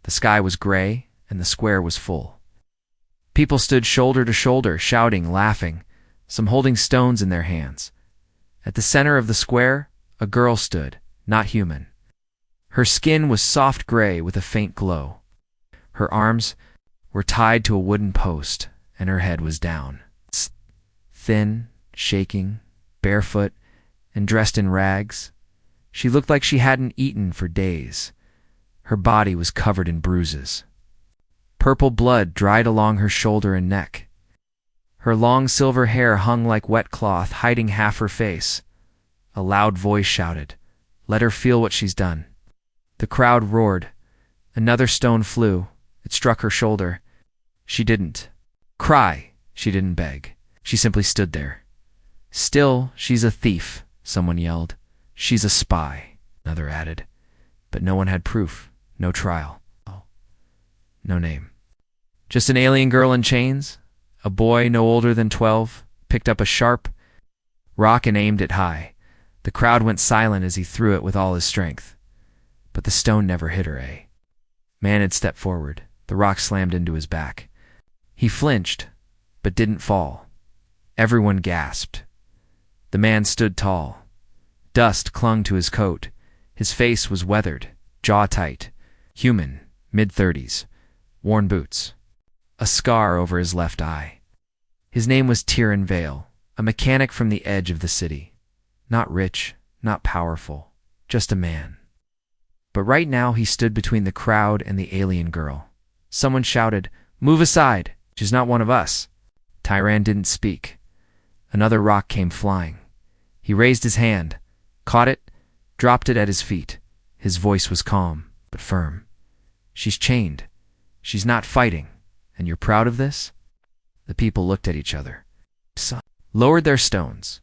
The sky was gray, and the square was full. People stood shoulder to shoulder, shouting, laughing, some holding stones in their hands. At the center of the square, a girl stood, not human. Her skin was soft gray with a faint glow. Her arms were tied to a wooden post, and her head was down. Thin, shaking, barefoot, and dressed in rags, she looked like she hadn't eaten for days. Her body was covered in bruises. Purple blood dried along her shoulder and neck. Her long silver hair hung like wet cloth, hiding half her face. A loud voice shouted, "Let her feel what she's done." The crowd roared. Another stone flew. It struck her shoulder. She didn't cry. She didn't beg. She simply stood there. "Still, she's a thief," someone yelled. "She's a spy," another added. But no one had proof. No trial. No name. Just an alien girl in chains. A boy no older than 12 picked up a sharp rock and aimed it high. The crowd went silent as he threw it with all his strength. But the stone never hit her, Man had stepped forward. The rock slammed into his back. He flinched, but didn't fall. Everyone gasped. The man stood tall. Dust clung to his coat. His face was weathered, jaw tight, human, mid-30s, worn boots, a scar over his left eye. His name was Tyron Vale, a mechanic from the edge of the city. Not rich, not powerful, just a man. But right now he stood between the crowd and the alien girl. Someone shouted, "Move aside! She's not one of us." Tyron didn't speak. Another rock came flying. He raised his hand, caught it, dropped it at his feet. His voice was calm, but firm. "She's chained. She's not fighting. And you're proud of this?" The people looked at each other. Some lowered their stones.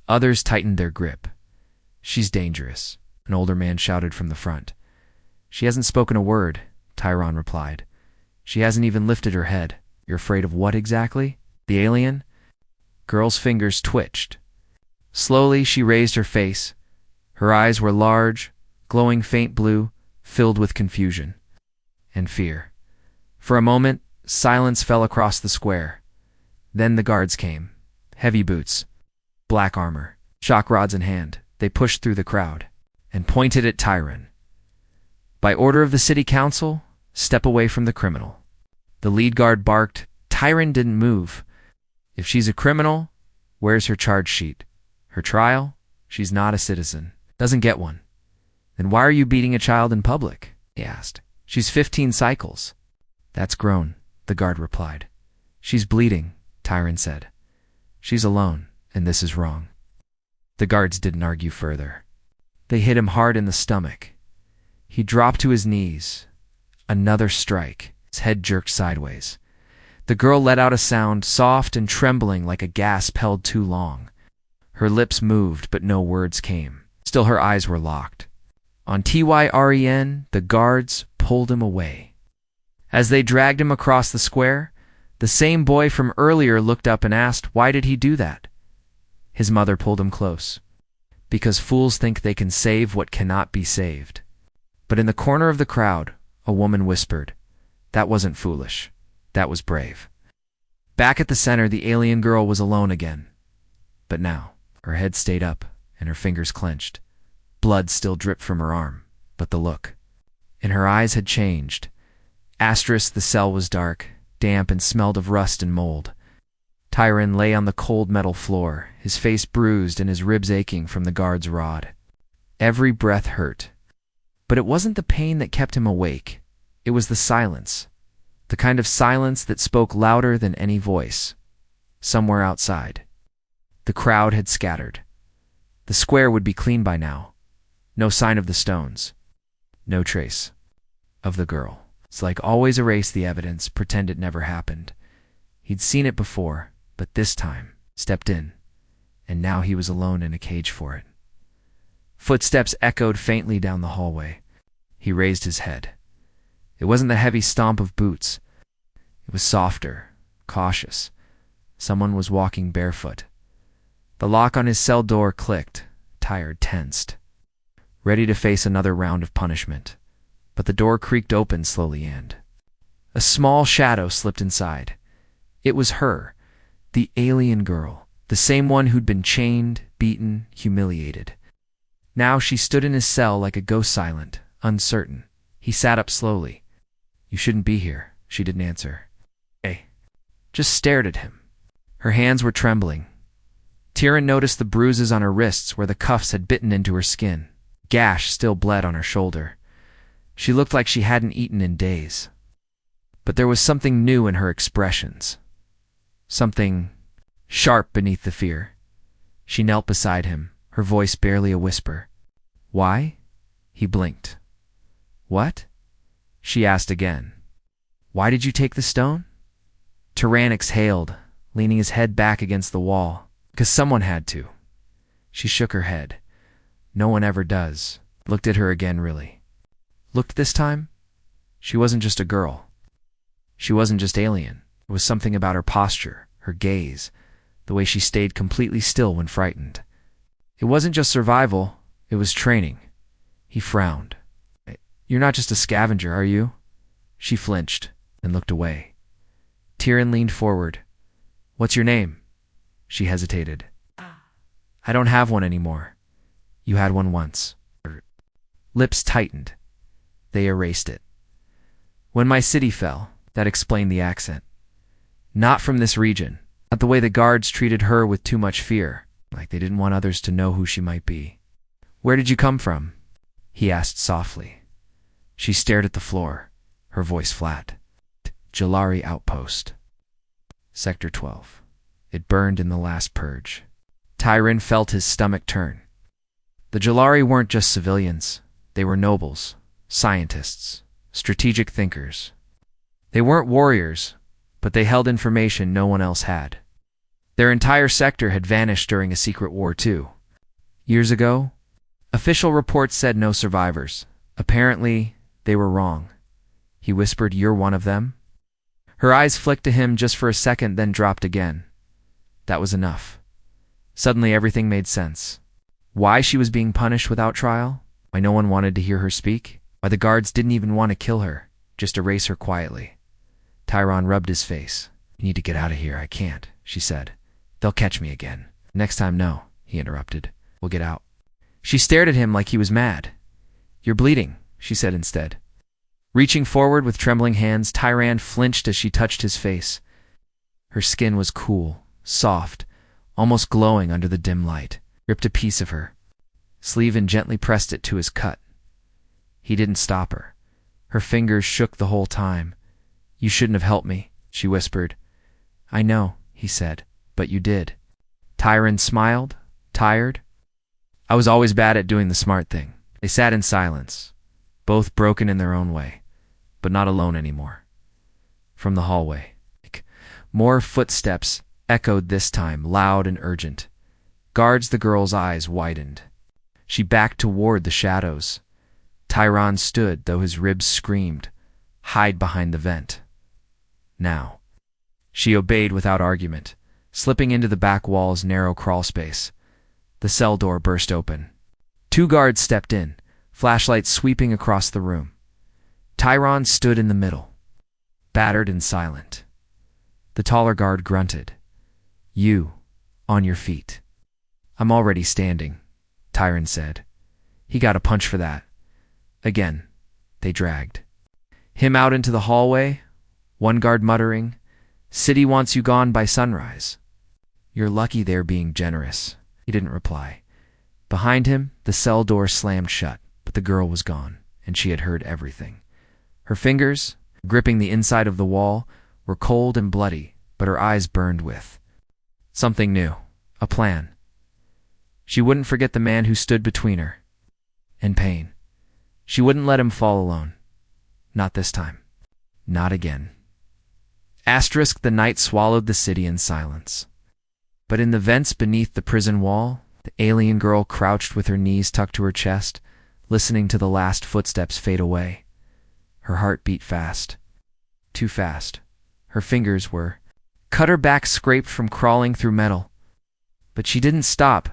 Others tightened their grip. "She's dangerous," an older man shouted from the front. "She hasn't spoken a word," Tyron replied. "She hasn't even lifted her head." "You're afraid of what exactly? The alien?" Girl's fingers twitched. Slowly she raised her face. Her eyes were large, glowing faint blue, filled with confusion and fear. For a moment, silence fell across the square. Then the guards came. Heavy boots, black armor, shock rods in hand. They pushed through the crowd and pointed at Tyron. "By order of the city council, step away from the criminal." The lead guard barked. Tyron didn't move. "If she's a criminal, where's her charge sheet? Her trial? She's not a citizen. Doesn't get one." "Then why are you beating a child in public?" he asked. "She's 15 cycles. "That's grown," the guard replied. "She's bleeding," Tyron said. "She's alone, and this is wrong." The guards didn't argue further. They hit him hard in the stomach. He dropped to his knees. Another strike. His head jerked sideways. The girl let out a sound, soft and trembling like a gasp held too long. Her lips moved, but no words came. Still her eyes were locked. On Tyren, the guards pulled him away. As they dragged him across the square, the same boy from earlier looked up and asked, "Why did he do that?" His mother pulled him close. "Because fools think they can save what cannot be saved." But in the corner of the crowd, a woman whispered, "That wasn't foolish. That was brave." Back at the center, the alien girl was alone again. But now, her head stayed up and her fingers clenched. Blood still dripped from her arm, but the look in her eyes had changed. The cell was dark, damp, and smelled of rust and mold. Tyron lay on the cold metal floor, his face bruised and his ribs aching from the guard's rod. Every breath hurt. But it wasn't the pain that kept him awake. It was the silence. The kind of silence that spoke louder than any voice. Somewhere outside. The crowd had scattered. The square would be clean by now. No sign of the stones. No trace of the girl. It's like always erase the evidence, pretend it never happened. He'd seen it before, but this time, stepped in, and now he was alone in a cage for it. Footsteps echoed faintly down the hallway. He raised his head. It wasn't the heavy stomp of boots. It was softer, cautious. Someone was walking barefoot. The lock on his cell door clicked. Tired, tensed. Ready to face another round of punishment. but the door creaked open slowly and a small shadow slipped inside. It was her, the alien girl, the same one who'd been chained, beaten, humiliated. Now she stood in his cell like a ghost, silent, uncertain. He sat up slowly. "You shouldn't be here," she didn't answer. "Hey." Just stared at him. Her hands were trembling. Tyrion noticed the bruises on her wrists where the cuffs had bitten into her skin. Gash still bled on her shoulder. She looked like she hadn't eaten in days. But there was something new in her expressions. Something sharp beneath the fear. She knelt beside him, her voice barely a whisper. "Why?" He blinked. "What?" she asked again. "Why did you take the stone?" Tyrion exhaled, leaning his head back against the wall. "Because someone had to." She shook her head. "No one ever does." Looked at her again, really. Looked this time? She wasn't just a girl. She wasn't just alien. It was something about her posture, her gaze, the way she stayed completely still when frightened. It wasn't just survival, it was training. He frowned. "You're not just a scavenger, are you?" She flinched and looked away. Tyrion leaned forward. "What's your name?" She hesitated. "I don't have one anymore. You had one once." Her lips tightened. They erased it. "When my city fell," that explained the accent. "Not from this region. Not the way the guards treated her, with too much fear, like they didn't want others to know who she might be." "Where did you come from?" he asked softly. She stared at the floor, her voice flat. "Jalari Outpost. Sector 12. It burned in the last purge." Tyrion felt his stomach turn. The Jalari weren't just civilians. They were nobles, scientists, strategic thinkers. They weren't warriors, but they held information no one else had. Their entire sector had vanished during a secret war too. Years ago, official reports said no survivors. Apparently, they were wrong. He whispered, "You're one of them?" Her eyes flicked to him just for a second, then dropped again. That was enough. Suddenly everything made sense. Why she was being punished without trial? Why no one wanted to hear her speak? Why the guards didn't even want to kill her, just erase her quietly? Tyrion rubbed his face. "You need to get out of here." "I can't," she said. "They'll catch me again." "Next time, no," he interrupted. "We'll get out." She stared at him like he was mad. "You're bleeding," she said instead. Reaching forward with trembling hands, Tyrion flinched as she touched his face. Her skin was cool, soft, almost glowing under the dim light. Ripped a piece of her sleeve and gently pressed it to his cut. He didn't stop her. Her fingers shook the whole time. "You shouldn't have helped me," she whispered. "I know," he said, "but you did." Tyrion smiled, tired. "I was always bad at doing the smart thing." They sat in silence, both broken in their own way, but not alone anymore. From the hallway, more footsteps echoed, this time loud and urgent. Guards, the girl's eyes widened. She backed toward the shadows. Tyrion stood, though his ribs screamed, "Hide behind the vent." Now. She obeyed without argument, slipping into the back wall's narrow crawl space. The cell door burst open. 2 guards stepped in, flashlights sweeping across the room. Tyrion stood in the middle, battered and silent. The taller guard grunted. "You, on your feet." "I'm already standing," Tyrion said. He got a punch for that. Again, they dragged him out into the hallway, one guard muttering, "City wants you gone by sunrise." "You're lucky they're being generous." He didn't reply. Behind him, the cell door slammed shut, but the girl was gone, and she had heard everything. Her fingers, gripping the inside of the wall, were cold and bloody, but her eyes burned with something new, a plan. She wouldn't forget the man who stood between her and pain. She wouldn't let him fall alone. Not this time. Not again. The night swallowed the city in silence. But in the vents beneath the prison wall, the alien girl crouched with her knees tucked to her chest, listening to the last footsteps fade away. Her heart beat fast. Too fast. Her fingers were cut, her back scraped from crawling through metal. But she didn't stop.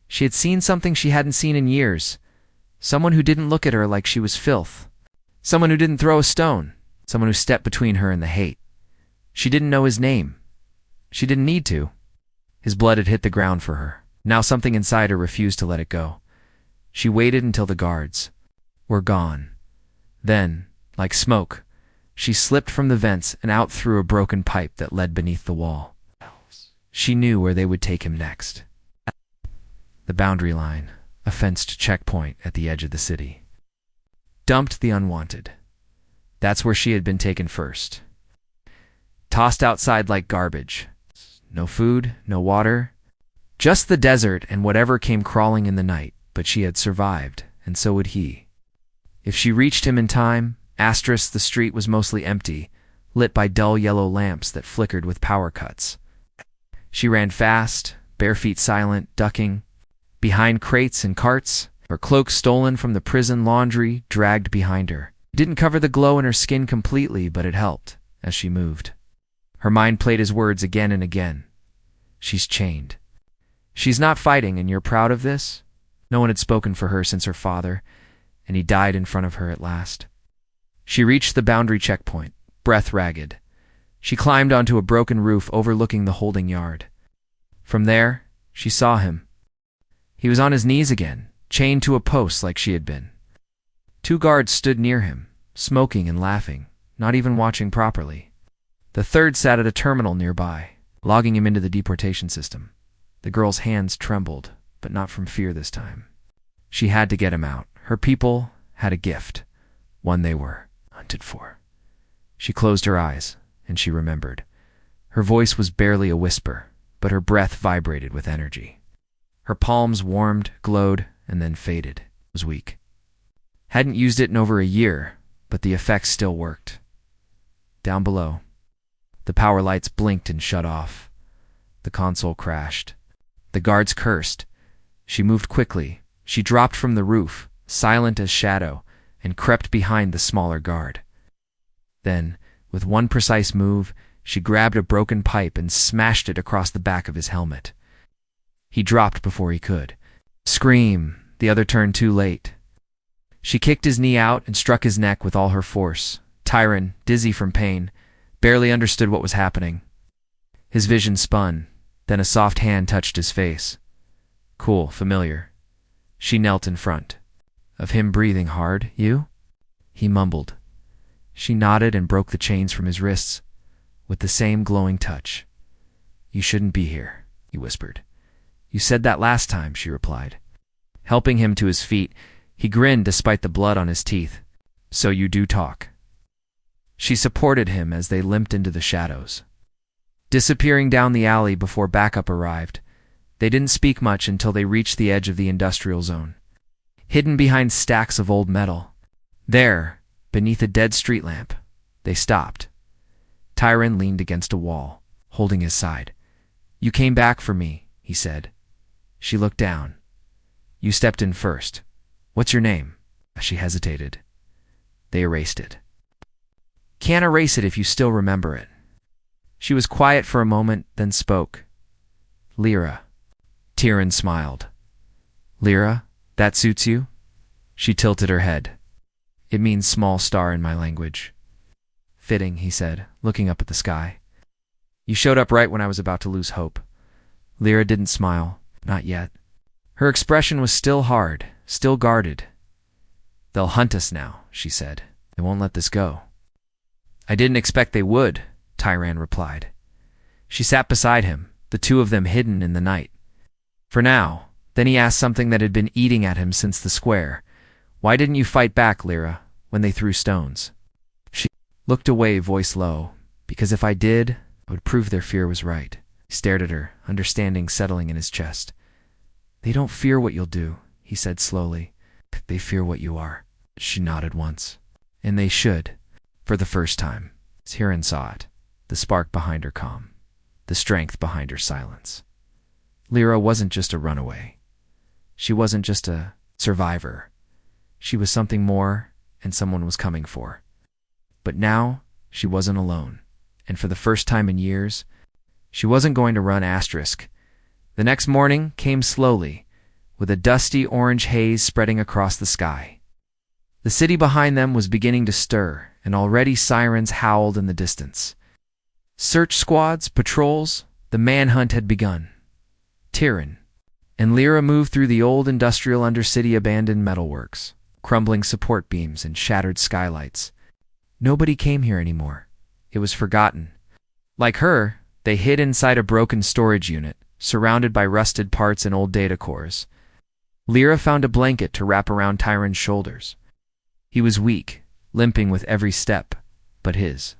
She had seen something she hadn't seen in years. Someone who didn't look at her like she was filth. Someone who didn't throw a stone. Someone who stepped between her and the hate. She didn't know his name. She didn't need to. His blood had hit the ground for her. Now something inside her refused to let it go. She waited until the guards were gone. Then, like smoke, she slipped from the vents and out through a broken pipe that led beneath the wall. She knew where they would take him next. The boundary line, a fenced checkpoint at the edge of the city. Dumped the unwanted. That's where she had been taken first. Tossed outside like garbage. No food, no water. Just the desert and whatever came crawling in the night, but she had survived, and so would he. If she reached him in time, the street was mostly empty, lit by dull yellow lamps that flickered with power cuts. She ran fast, bare feet silent, ducking, behind crates and carts, her cloak stolen from the prison laundry dragged behind her. It didn't cover the glow in her skin completely, but it helped as she moved. Her mind played his words again and again. She's chained. She's not fighting, and you're proud of this? No one had spoken for her since her father, and he died in front of her at last. She reached the boundary checkpoint, breath ragged. She climbed onto a broken roof overlooking the holding yard. From there, she saw him. He was on his knees again, chained to a post like she had been. 2 guards stood near him, smoking and laughing, not even watching properly. The third sat at a terminal nearby, logging him into the deportation system. The girl's hands trembled, but not from fear this time. She had to get him out. Her people had a gift, one they were hunted for. She closed her eyes, and she remembered. Her voice was barely a whisper, but her breath vibrated with energy. Her palms warmed, glowed, and then faded. It was weak. Hadn't used it in over a year, but the effects still worked. Down below, the power lights blinked and shut off. The console crashed. The guards cursed. She moved quickly. She dropped from the roof, silent as shadow, and crept behind the smaller guard. Then, with one precise move, she grabbed a broken pipe and smashed it across the back of his helmet. He dropped before he could. Scream! The other turned too late. She kicked his knee out and struck his neck with all her force. Tyron, dizzy from pain, barely understood what was happening. His vision spun. Then a soft hand touched his face. Cool, familiar. She knelt in front. Of him breathing hard, you? He mumbled. She nodded and broke the chains from his wrists, with the same glowing touch. You shouldn't be here, he whispered. You said that last time, she replied. Helping him to his feet, he grinned despite the blood on his teeth. So you do talk. She supported him as they limped into the shadows. Disappearing down the alley before backup arrived, they didn't speak much until they reached the edge of the industrial zone. Hidden behind stacks of old metal, there, beneath a dead street lamp, they stopped. Tyron leaned against a wall, holding his side. You came back for me, he said. She looked down. You stepped in first. What's your name? She hesitated. They erased it. Can't erase it if you still remember it. She was quiet for a moment, then spoke. Lyra. Tyron smiled. Lyra, that suits you? She tilted her head. It means small star in my language. Fitting, he said, looking up at the sky. You showed up right when I was about to lose hope. Lyra didn't smile, not yet. Her expression was still hard, still guarded. They'll hunt us now, she said. They won't let this go. I didn't expect they would, Tyron replied. She sat beside him, the two of them hidden in the night. For now, then he asked something that had been eating at him since the square. Why didn't you fight back, Lyra, when they threw stones? She looked away, voice low. Because if I did, I would prove their fear was right. He stared at her, understanding settling in his chest. They don't fear what you'll do, he said slowly. They fear what you are. She nodded once. And they should, for the first time. Tyron saw it, the spark behind her calm, the strength behind her silence. Lyra wasn't just a runaway. She wasn't just a survivor. She was something more, and someone was coming for. But now, she wasn't alone, and for the first time in years, she wasn't going to run asterisk. The next morning came slowly, with a dusty orange haze spreading across the sky. The city behind them was beginning to stir, and already sirens howled in the distance. Search squads, patrols, the manhunt had begun. Tyran and Lyra moved through the old industrial undercity abandoned metalworks, crumbling support beams and shattered skylights. Nobody came here anymore. It was forgotten. Like her, they hid inside a broken storage unit, surrounded by rusted parts and old data cores. Lyra found a blanket to wrap around Tyran's shoulders. He was weak, limping with every step, but his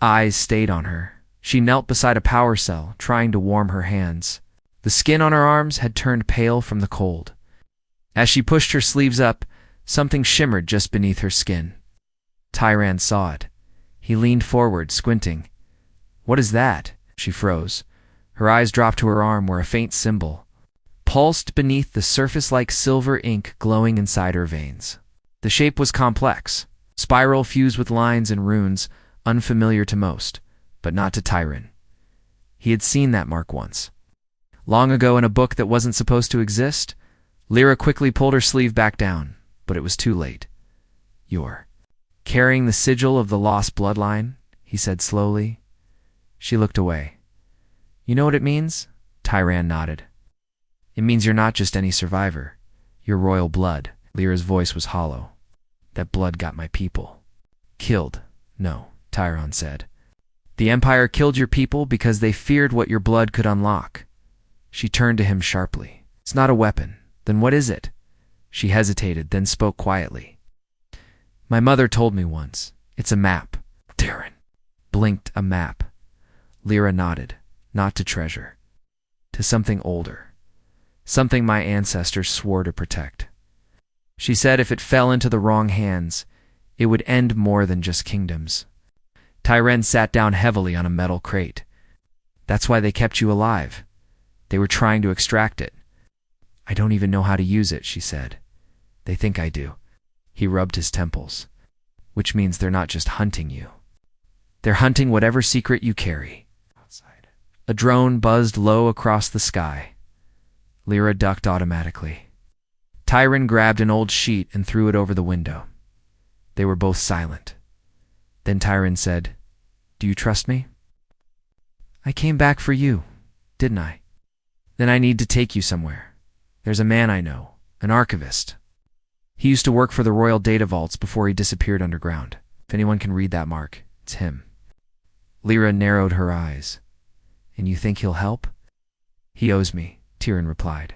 eyes stayed on her. She knelt beside a power cell, trying to warm her hands. The skin on her arms had turned pale from the cold. As she pushed her sleeves up, something shimmered just beneath her skin. Tyran saw it. He leaned forward, squinting. "What is that?" She froze. Her eyes dropped to her arm where a faint symbol pulsed beneath the surface like silver ink glowing inside her veins. The shape was complex, spiral fused with lines and runes, unfamiliar to most, but not to Tyran. He had seen that mark once. Long ago in a book that wasn't supposed to exist. Lyra quickly pulled her sleeve back down, but it was too late. "You're carrying the sigil of the lost bloodline," he said slowly. She looked away. "You know what it means?" Tyran nodded. "It means you're not just any survivor. You're royal blood." Lyra's voice was hollow. "That blood got my people killed." "No," Tyran said. "The Empire killed your people because they feared what your blood could unlock." She turned to him sharply. "It's not a weapon. Then what is it?" She hesitated, then spoke quietly. "My mother told me once. It's a map." Tyran blinked. "A map." Lyra nodded. "Not to treasure. To something older. Something my ancestors swore to protect. She said if it fell into the wrong hands, it would end more than just kingdoms." Tyran sat down heavily on a metal crate. "That's why they kept you alive. They were trying to extract it." "I don't even know how to use it," she said. "They think I do." He rubbed his temples. "Which means they're not just hunting you. They're hunting whatever secret you carry." Outside, a drone buzzed low across the sky. Lyra ducked automatically. Tyran grabbed an old sheet and threw it over the window. They were both silent. Then Tyran said, "Do you trust me?" "I came back for you, didn't I?" "Then I need to take you somewhere. There's a man I know, an archivist. He used to work for the royal data vaults before he disappeared underground. If anyone can read that mark, it's him." Lyra narrowed her eyes. "And you think he'll help?" "He owes me," Tyran replied.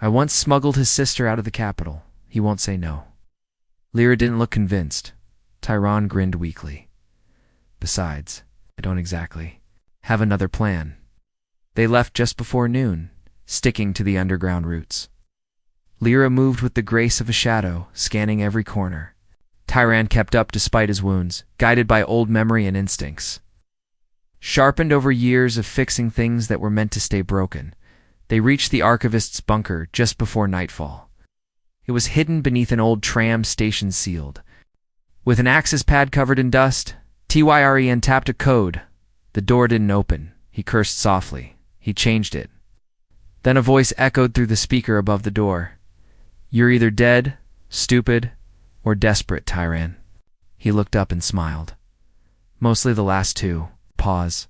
"I once smuggled his sister out of the capital. He won't say no." Lyra didn't look convinced. Tyran grinned weakly. "Besides, I don't exactly have another plan." They left just before noon, sticking to the underground routes. Lyra moved with the grace of a shadow, scanning every corner. Tyran kept up despite his wounds, guided by old memory and instincts. Sharpened over years of fixing things that were meant to stay broken, they reached the archivist's bunker just before nightfall. It was hidden beneath an old tram station sealed. With an access pad covered in dust, Tyran tapped a code. The door didn't open. He cursed softly. He changed it. Then a voice echoed through the speaker above the door. "You're either dead, stupid, or desperate, Tyran." He looked up and smiled. "Mostly the last two." Pause.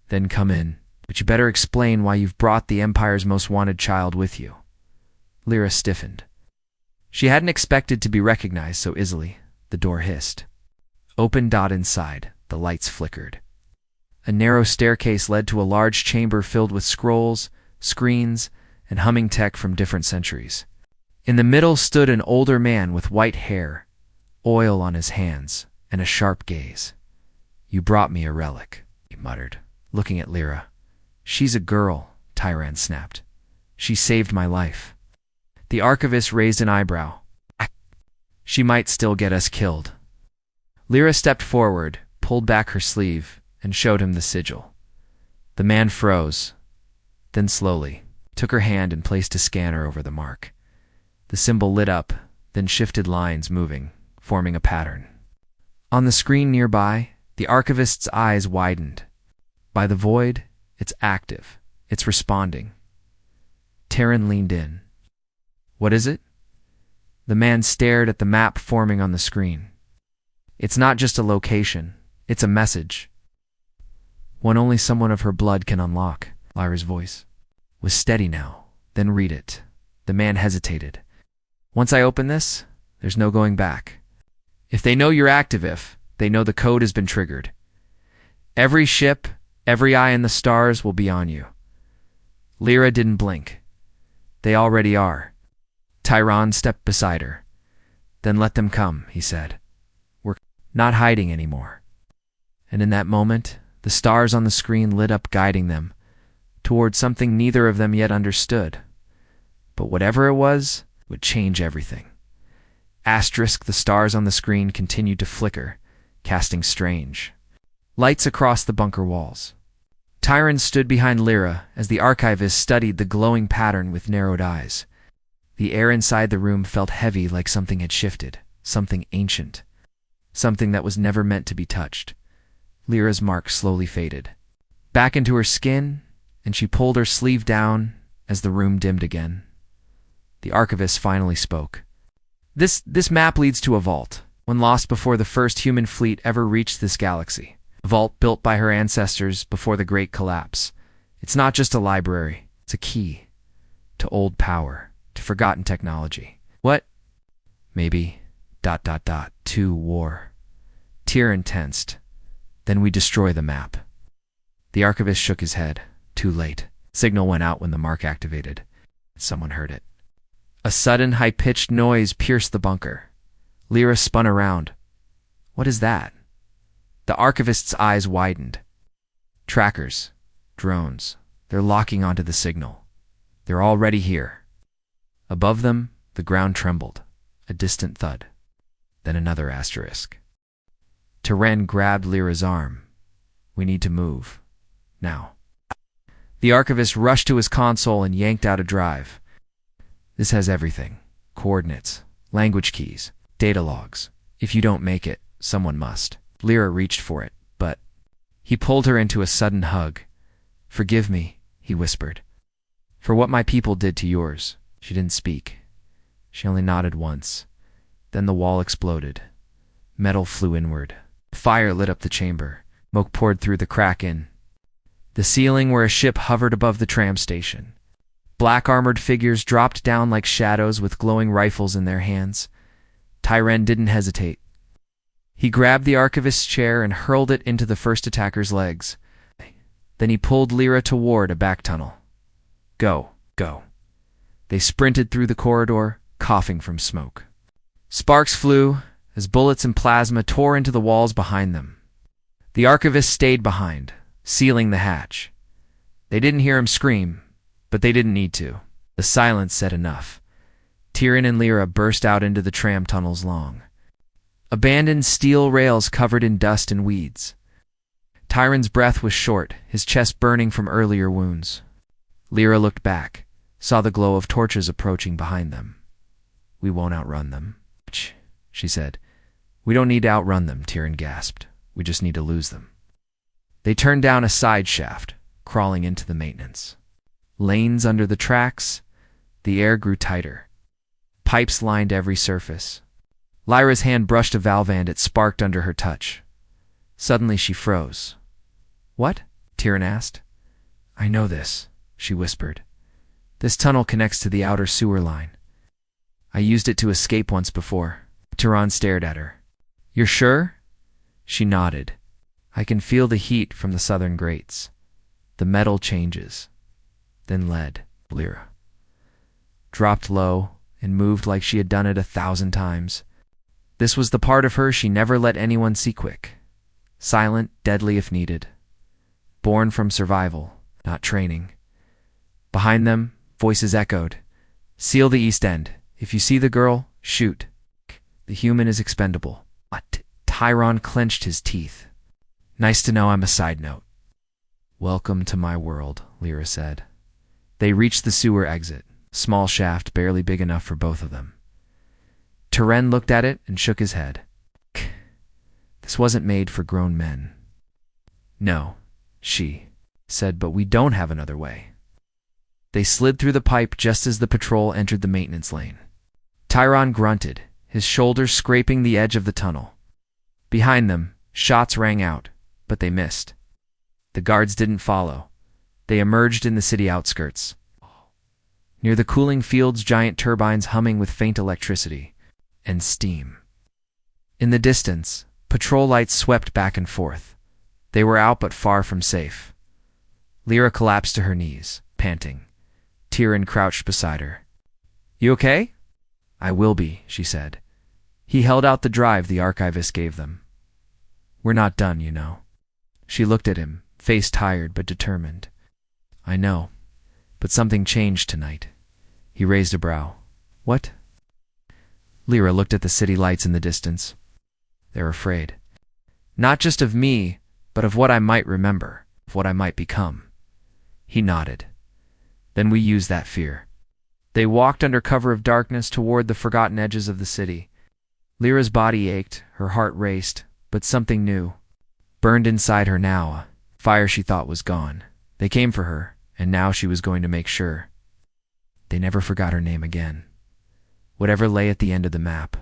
"Then come in. But you better explain why you've brought the Empire's most wanted child with you." Lyra stiffened. She hadn't expected to be recognized so easily. The door hissed. Open. Inside, the lights flickered. A narrow staircase led to a large chamber filled with scrolls, screens, and humming tech from different centuries. In the middle stood an older man with white hair, oil on his hands, and a sharp gaze. "You brought me a relic," he muttered, looking at Lyra. "She's a girl," Tyran snapped. "She saved my life." The archivist raised an eyebrow. "She might still get us killed." Lyra stepped forward, pulled back her sleeve, and showed him the sigil. The man froze, then slowly took her hand and placed a scanner over the mark. The symbol lit up, then shifted lines moving, forming a pattern. On the screen nearby, the archivist's eyes widened. By the void, it's active. It's responding. Tyran leaned in. "What is it?" The man stared at the map forming on the screen. It's not just a location, it's a message. One only someone of her blood can unlock. Lyra's voice was steady now. Then read it. The man hesitated. Once I open this, there's no going back. If they know you're active, if they know the code has been triggered. Every ship, every eye in the stars will be on you. Lyra didn't blink. They already are. Tyron stepped beside her. Then let them come, he said. We're not hiding anymore. And in that moment, the stars on the screen lit up, guiding them toward something neither of them yet understood. But whatever it was would change everything. Asterisk, the stars on the screen continued to flicker, casting strange lights across the bunker walls. Tyron stood behind Lyra as the archivist studied the glowing pattern with narrowed eyes. The air inside the room felt heavy, like something had shifted, something ancient, something that was never meant to be touched. Lyra's mark slowly faded back into her skin, and she pulled her sleeve down as the room dimmed again. The archivist finally spoke. This map leads to a vault, one lost before the first human fleet ever reached this galaxy. A vault built by her ancestors before the Great Collapse. It's not just a library, it's a key to old power, to forgotten technology. What? Maybe, ... to war. Tyron tensed. Then we destroy the map. The archivist shook his head. Too late. Signal went out when the mark activated. Someone heard it. A sudden, high-pitched noise pierced the bunker. Lyra spun around. What is that? The archivist's eyes widened. Trackers. Drones. They're locking onto the signal. They're already here. Above them, the ground trembled. A distant thud. Then another asterisk. Tyron grabbed Lyra's arm. We need to move. Now. The archivist rushed to his console and yanked out a drive. This has everything. Coordinates, language keys, data logs. If you don't make it, someone must. Lyra reached for it, but he pulled her into a sudden hug. Forgive me, he whispered. For what my people did to yours. She didn't speak. She only nodded once. Then the wall exploded. Metal flew inward. Fire lit up the chamber. Smoke poured through the crack in the ceiling where a ship hovered above the tram station. Black armored figures dropped down like shadows with glowing rifles in their hands. Tyron didn't hesitate. He grabbed the archivist's chair and hurled it into the first attacker's legs. Then he pulled Lyra toward a back tunnel. Go, go. They sprinted through the corridor, coughing from smoke. Sparks flew as bullets and plasma tore into the walls behind them. The archivist stayed behind, sealing the hatch. They didn't hear him scream, but they didn't need to. The silence said enough. Tyron and Lyra burst out into the tram tunnels long. Abandoned steel rails covered in dust and weeds. Tyron's breath was short, his chest burning from earlier wounds. Lyra looked back, saw the glow of torches approaching behind them. We won't outrun them, she said. We don't need to outrun them, Tyron gasped. We just need to lose them. They turned down a side shaft, crawling into the maintenance. Lanes under the tracks, the air grew tighter. Pipes lined every surface. Lyra's hand brushed a valve and it sparked under her touch. Suddenly she froze. What? Tyron asked. I know this, she whispered. This tunnel connects to the outer sewer line. I used it to escape once before. Tyron stared at her. You're sure? She nodded. I can feel the heat from the southern grates. The metal changes. Then lead, Lyra. Dropped low and moved like she had done it 1,000 times. This was the part of her she never let anyone see quick. Silent, deadly if needed. Born from survival, not training. Behind them, voices echoed. Seal the east end. If you see the girl, shoot. The human is expendable. Tyron clenched his teeth. Nice to know I'm a side note. Welcome to my world, Lyra said. They reached the sewer exit, a small shaft barely big enough for both of them. Tyron looked at it and shook his head. This wasn't made for grown men. No, she said, but we don't have another way. They slid through the pipe just as the patrol entered the maintenance lane. Tyron grunted, his shoulders scraping the edge of the tunnel. Behind them, shots rang out, but they missed. The guards didn't follow. They emerged in the city outskirts. Near the cooling fields, giant turbines humming with faint electricity and steam. In the distance, patrol lights swept back and forth. They were out but far from safe. Lyra collapsed to her knees, panting. Tyron crouched beside her. "You okay?" "I will be," she said. He held out the drive the archivist gave them. "We're not done, you know." She looked at him, face tired but determined. "I know, but something changed tonight." He raised a brow. "What?" Lyra looked at the city lights in the distance. "They're afraid. Not just of me, but of what I might remember, of what I might become." He nodded. "Then we use that fear." They walked under cover of darkness toward the forgotten edges of the city. Lyra's body ached, her heart raced, but something new burned inside her now, a fire she thought was gone. They came for her, and now she was going to make sure. They never forgot her name again. Whatever lay at the end of the map,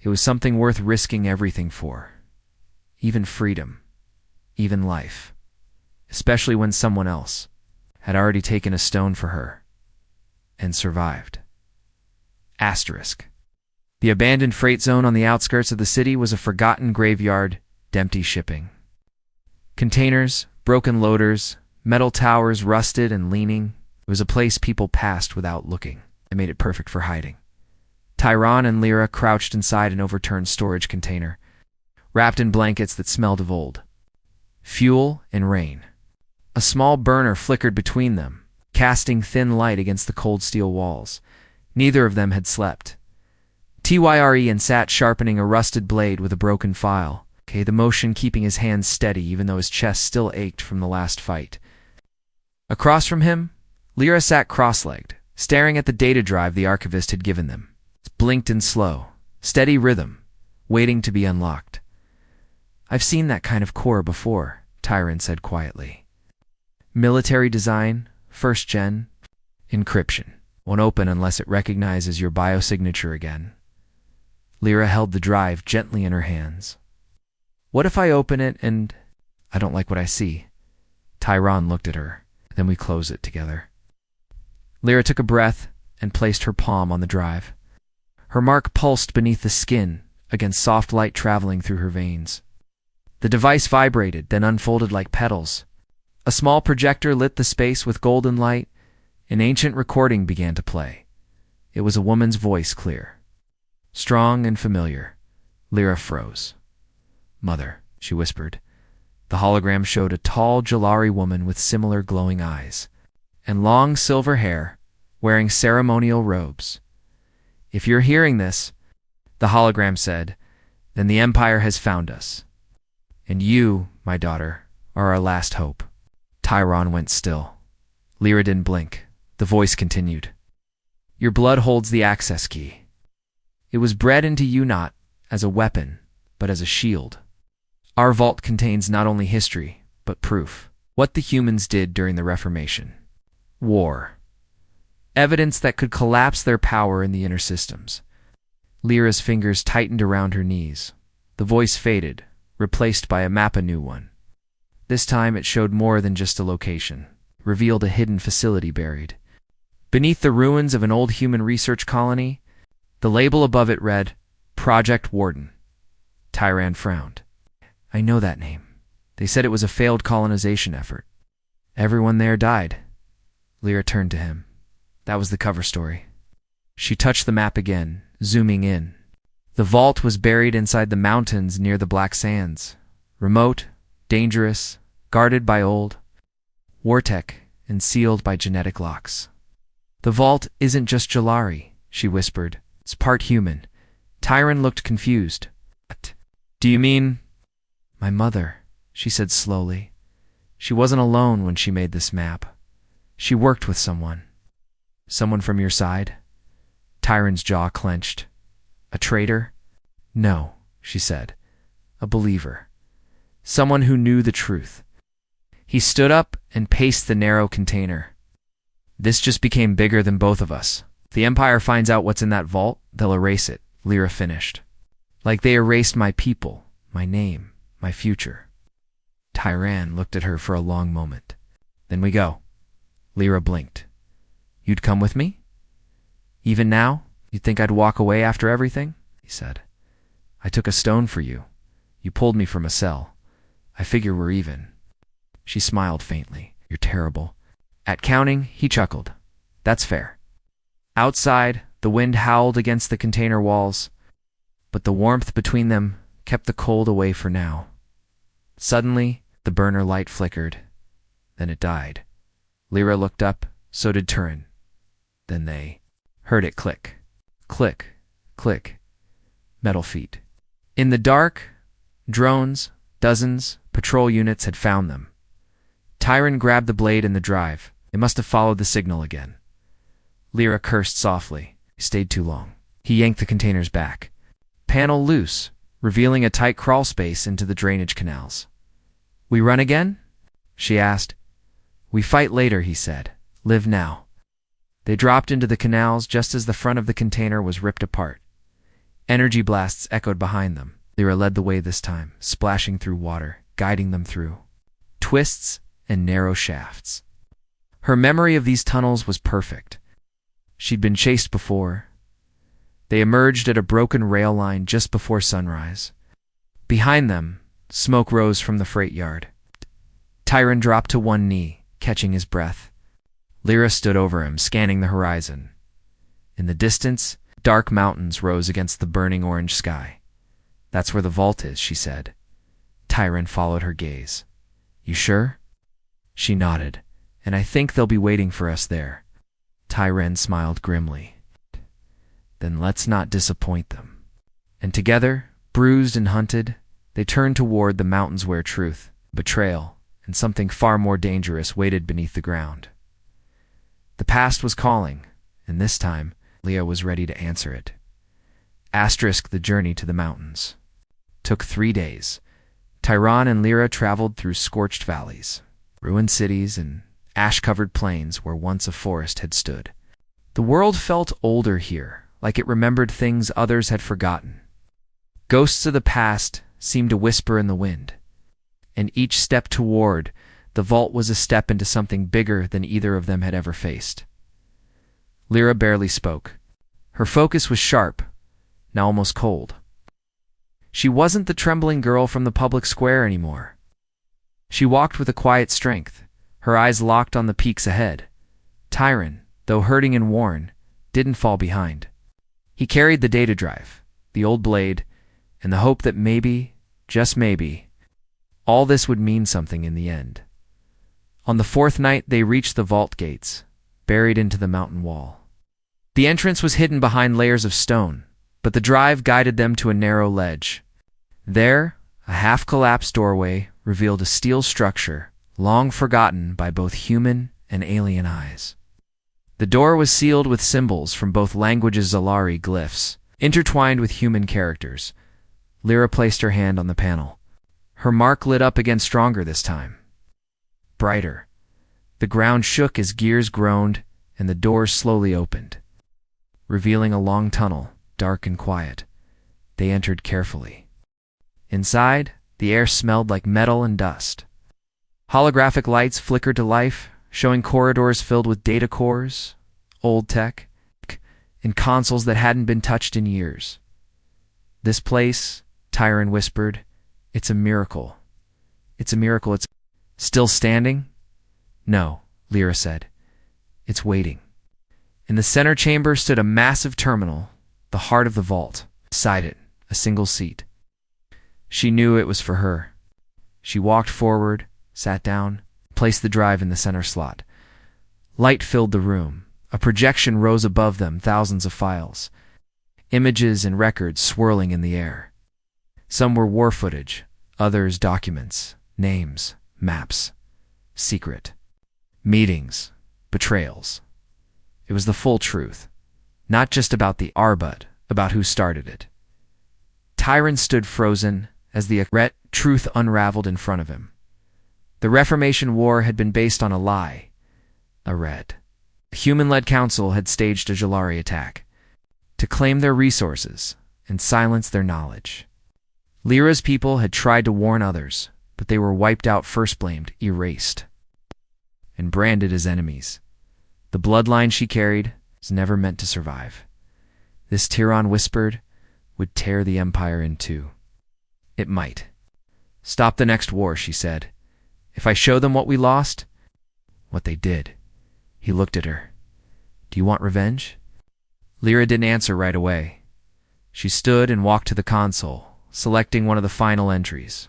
it was something worth risking everything for. Even freedom, even life. Especially when someone else had already taken a stone for her and survived. Asterisk. The abandoned freight zone on the outskirts of the city was a forgotten graveyard, empty shipping. Containers, broken loaders, metal towers rusted and leaning. It was a place people passed without looking. It made it perfect for hiding. Tyron and Lyra crouched inside an overturned storage container, wrapped in blankets that smelled of old fuel and rain. A small burner flickered between them, casting thin light against the cold steel walls. Neither of them had slept. Tyron sat sharpening a rusted blade with a broken file, the motion keeping his hands steady even though his chest still ached from the last fight. Across from him, Lyra sat cross-legged, staring at the data drive the archivist had given them. It blinked in slow, steady rhythm, waiting to be unlocked. "I've seen that kind of core before," Tyron said quietly. "Military design, first gen, encryption. Won't open unless it recognizes your biosignature again." Lyra held the drive gently in her hands. "What if I open it and I don't like what I see?" Tyron looked at her. "Then we close it together." Lyra took a breath and placed her palm on the drive. Her mark pulsed beneath the skin, against soft light traveling through her veins. The device vibrated, then unfolded like petals. A small projector lit the space with golden light. An ancient recording began to play. It was a woman's voice, clear, strong and familiar. Lyra froze. "Mother," she whispered. The hologram showed a tall Jalari woman with similar glowing eyes and long silver hair, wearing ceremonial robes. "If you're hearing this," the hologram said, "then the Empire has found us. And you, my daughter, are our last hope." Tyron went still. Lyra didn't blink. The voice continued. "Your blood holds the access key. It was bred into you not as a weapon, but as a shield. Our vault contains not only history, but proof. What the humans did during the Reformation. War. Evidence that could collapse their power in the inner systems." Lyra's fingers tightened around her knees. The voice faded, replaced by a map, a new one. This time it showed more than just a location, revealed a hidden facility buried beneath the ruins of an old human research colony. The label above it read, "Project Warden." Tyron frowned. "I know that name. They said it was a failed colonization effort. Everyone there died." Lyra turned to him. That was the cover story. She touched the map again, zooming in. The vault was buried inside the mountains near the Black Sands. Remote, dangerous, guarded by old war tech, and sealed by genetic locks. "The vault isn't just Jalari," she whispered. "It's part human." Tyron looked confused. "What? Do you mean—" "My mother," she said slowly. "She wasn't alone when she made this map. She worked with someone." "Someone from your side?" Tyron's jaw clenched. "A traitor?" "No," she said. "A believer. Someone who knew the truth." He stood up and paced the narrow container. "This just became bigger than both of us. If the Empire finds out what's in that vault, They'll erase it, Lyra finished. Like they erased my people, my name, my future. Tyran looked at her for a long moment. Then we go. Lyra blinked. You'd come with me? Even now, you'd think I'd walk away after everything? He said. I took a stone for you. You pulled me from a cell. I figure we're even. She smiled faintly. You're terrible. At counting, he chuckled. That's fair. Outside, the wind howled against the container walls, but the warmth between them kept the cold away for now. Suddenly, the burner light flickered. Then it died. Lyra looked up, so did Turin. Then they heard it click. Click, click. Metal feet. In the dark, drones, dozens, patrol units had found them. Tyron grabbed the blade in the drive. They must have followed the signal again. Lyra cursed softly. He stayed too long. He yanked the containers back. Panel loose, revealing a tight crawl space into the drainage canals. We run again? She asked. We fight later, he said. Live now. They dropped into the canals just as the front of the container was ripped apart. Energy blasts echoed behind them. Lyra led the way this time, splashing through water, guiding them through twists and narrow shafts. Her memory of these tunnels was perfect. She'd been chased before. They emerged at a broken rail line just before sunrise. Behind them, smoke rose from the freight yard. Tyron dropped to one knee, catching his breath. Lyra stood over him, scanning the horizon. In the distance, dark mountains rose against the burning orange sky. That's where the vault is, she said. Tyron followed her gaze. You sure? She nodded. And I think they'll be waiting for us there. Tyren smiled grimly. Then let's not disappoint them. And together, bruised and hunted, they turned toward the mountains where truth, betrayal, and something far more dangerous waited beneath the ground. The past was calling, and this time, Leah was ready to answer it. Asterisk the journey to the mountains. Took 3 days. Tyron and Lyra traveled through scorched valleys, ruined cities, and ash-covered plains where once a forest had stood. The world felt older here, like it remembered things others had forgotten. Ghosts of the past seemed to whisper in the wind, and each step toward the vault was a step into something bigger than either of them had ever faced. Lyra barely spoke. Her focus was sharp, now almost cold. She wasn't the trembling girl from the public square anymore. She walked with a quiet strength, her eyes locked on the peaks ahead. Tyron, though hurting and worn, didn't fall behind. He carried the data drive, the old blade, and the hope that maybe, just maybe, all this would mean something in the end. On the 4th night, they reached the vault gates, buried into the mountain wall. The entrance was hidden behind layers of stone, but the drive guided them to a narrow ledge. There, a half-collapsed doorway revealed a steel structure long forgotten by both human and alien eyes. The door was sealed with symbols from both languages' Zalari glyphs, intertwined with human characters. Lyra placed her hand on the panel. Her mark lit up again stronger this time. Brighter. The ground shook as gears groaned, and the doors slowly opened, revealing a long tunnel, dark and quiet. They entered carefully. Inside, the air smelled like metal and dust. Holographic lights flickered to life, showing corridors filled with data cores, old tech, and consoles that hadn't been touched in years. This place, Tyron whispered, it's a miracle. It's a miracle. It's still standing? No, Lyra said. It's waiting. In the center chamber stood a massive terminal, the heart of the vault. Beside it, a single seat. She knew it was for her. She walked forward, sat down, placed the drive in the center slot. Light filled the room. A projection rose above them, thousands of files. Images and records swirling in the air. Some were war footage, others documents, names, maps. Secret. Meetings. Betrayals. It was the full truth. Not just about the Arbut, about who started it. Tyron stood frozen as the truth unraveled in front of him. The Reformation War had been based on a lie. A human-led council had staged a Jalari attack. to claim their resources and silence their knowledge. Lyra's people had tried to warn others, but they were wiped out, first blamed, erased, and branded as enemies. The bloodline she carried was never meant to survive. This Tyron whispered would tear the empire in two. It might. Stop the next war, she said. If I show them what we lost, what they did. He looked at her. Do you want revenge? Lyra didn't answer right away. She stood and walked to the console, selecting one of the final entries.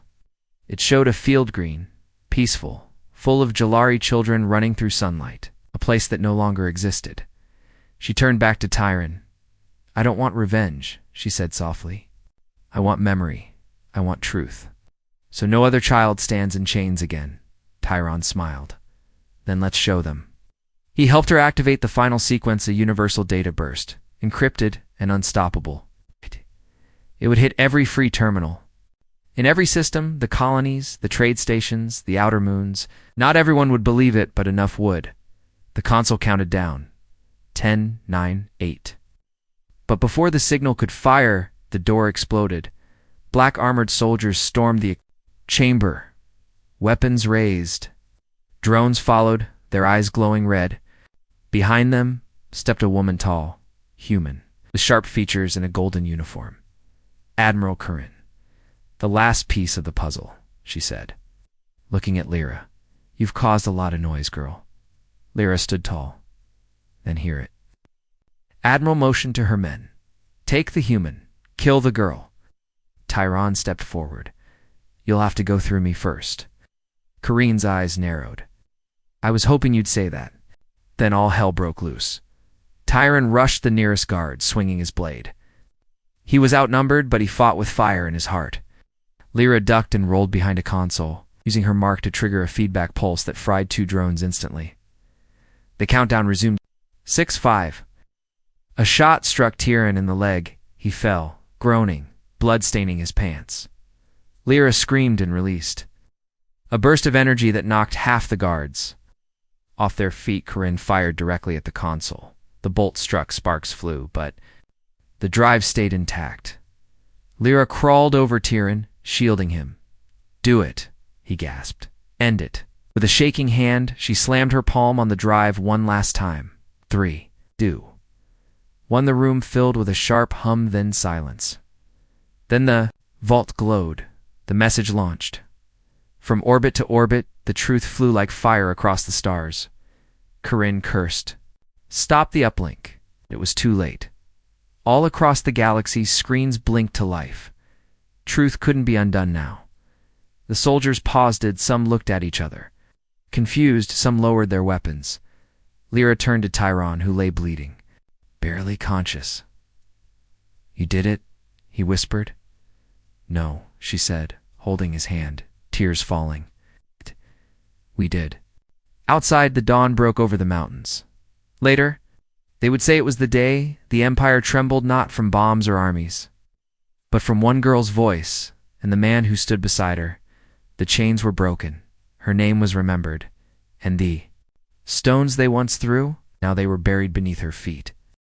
It showed a field green, peaceful, full of Jalari children running through sunlight, a place that no longer existed. She turned back to Tyron. I don't want revenge, she said softly. I want memory. I want truth. So no other child stands in chains again. Tyron smiled. Then let's show them. He helped her activate the final sequence, a universal data burst, encrypted and unstoppable. It would hit every free terminal. In every system, the colonies, the trade stations, the outer moons, not everyone would believe it, but enough would. The console counted down. 10, 9, 8. But before the signal could fire, the door exploded. Black armored soldiers stormed the chamber, weapons raised. Drones followed, their eyes glowing red. Behind them stepped a woman, tall, human, with sharp features and a golden uniform. Admiral Corinne. The last piece of the puzzle, she said, looking at Lyra. You've caused a lot of noise, girl. Lyra stood tall. Then hear it. Admiral motioned to her men. Take the human. Kill the girl. Tyron stepped forward. You'll have to go through me first. Corinne's eyes narrowed. I was hoping you'd say that. Then all hell broke loose. Tyron rushed the nearest guard, swinging his blade. He was outnumbered, but he fought with fire in his heart. Lyra ducked and rolled behind a console, using her mark to trigger a feedback pulse that fried 2 drones instantly. The countdown resumed. 6, 5. A shot struck Tyron in the leg. He fell, groaning, blood staining his pants. Lyra screamed and released. A burst of energy that knocked half the guards off their feet. Corinne fired directly at the console. The bolt struck, sparks flew, but the drive stayed intact. Lyra crawled over Tyron, shielding him. Do it, he gasped. End it. With a shaking hand, she slammed her palm on the drive one last time. 3, 2, 1. The room filled with a sharp hum, then silence. Then the vault glowed. The message launched. From orbit to orbit, the truth flew like fire across the stars. Corinne cursed. Stop the uplink. It was too late. All across the galaxy, screens blinked to life. Truth couldn't be undone now. The soldiers paused, some looked at each other. Confused, some lowered their weapons. Lyra turned to Tyron, who lay bleeding, barely conscious. You did it? He whispered. No, she said, holding his hand, tears falling. We did. Outside, the dawn broke over the mountains. Later, they would say it was the day the Empire trembled, not from bombs or armies, but from one girl's voice and the man who stood beside her. The chains were broken. Her name was remembered. And the stones they once threw, now they were buried beneath her feet.